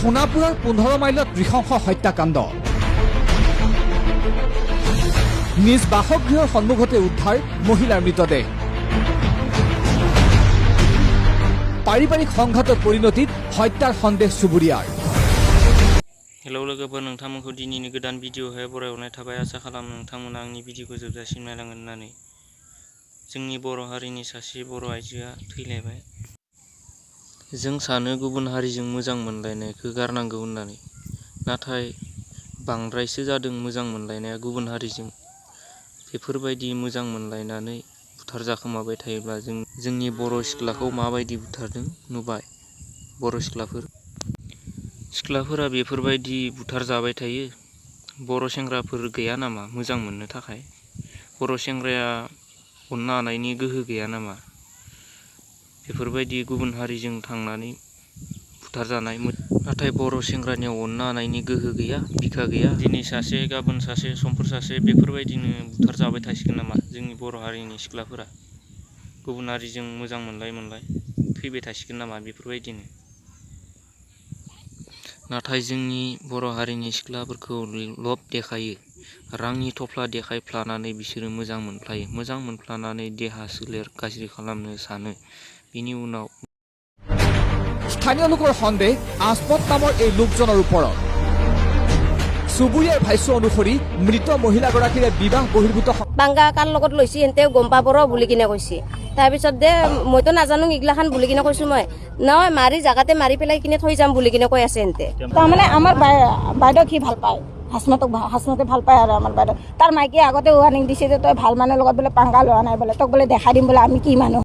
সোনাপুৰৰ 15 মাইলত নৃশংস হত্যাকাণ্ড। নিজ বাসগৃহৰ সন্মুখতে উদ্ধাৰ মহিলাৰ মৃতদেহ। পাৰিবাৰিক সংঘাতৰ পৰিণতিত হত্যাৰ সন্দেহ চুবুৰীয়াৰ। हेलौ लोगोफोर, नोंथांमोनखौ दिनैनि गोदान भिडिअ'हाय बरायहरनाय थाबाय। आसा खालामो नोंथांमोना आंनि भिडिअ'खौ जोबजासिम नायलांगोन होननानै। जोंनि बर' हारिनि सासे बर' आइजोआ थैलायबाय। जों सानो गुबुन हारिजों मोजां मोनलायनायखौ गारनांगौ होननानै, नाथाय बांद्रायसो जादों मोजां मोनलायनाया गुबुन हारिजों। बेफोरबायदि मोजां मोनलायनानै बुथार जाखोमाबाय थायोब्ला जोंनि बर' सिख्लाखौ माबायदि बुथारदों नुबाय। बर' सिख्लाफोरा बेफोरबायदि बुथार जाबाय थायो। बर' सेंग्राफोर गैया नामा मोजां मोननो थाखाय? बर' सेंग्राया अननो हानायनि गोहो गैया नामा? बेफोरबायदि गुबुन हारिजों थांनानै बुथार जानाय, नाथाय बर' सेंग्रानियाव अननो हानायनि गोहो गैया, बिखा गैया। दिनै सासे गाबोन सासे समफोर सासे बेफोरबायदिनो बुथार जाबाय थासिगोन नामा जोंनि बर' हारिनि सिख्लाफोरा? गुबुन हारिजों मोजां मोनलाय थैबाय थासिगोन नामा बेफोरबायदिनो? नाथाय जोंनि बर' हारिनि सिख्लाफोरखौ लब देखायो, रांनि थफ्ला देखायफ्लानानै बिसोरो मोजां मोनफ्लायो। मोजां मोनफ्लानानै देहा सोलेर गाज्रि खालामनो सानो। बिनि उनाव স্থানীয় লোকৰ সন্দেহ আজমত নামৰ এই লোকজনৰ ওপৰত। চুবুৰীয়াৰ ভাষ্য অনুসৰি মৃত মহিলাগৰাকীৰে বিবাহ বহিৰ্ভূত বাংগা কাৰ লগত লৈছি এন্তে গম পাব ৰ বুলি কিনে কৈছে। তাৰপিছত দে মইতো নাজানো এইগিলাখান বুলি কিনে কৈছো। মই নহয় মাৰি জাগাতে মাৰি পেলাই কিনে থৈ যাম বুলি কিনে কৈ আছে এন্তে। তাৰমানে আমাৰ বাইদেউক সি ভাল পায়, হাসমতে ভাল পায় আৰু আমাৰ বাইদেউ। তাৰ মাইকীয়ে আগতে ৱাৰ্ণিং দিছে যে তই ভাল মানুহৰ লগত বোলে পাংগা লোৱা নাই বোলে, তোক বোলে দেখাই দিম বোলে আমি কি মানুহ।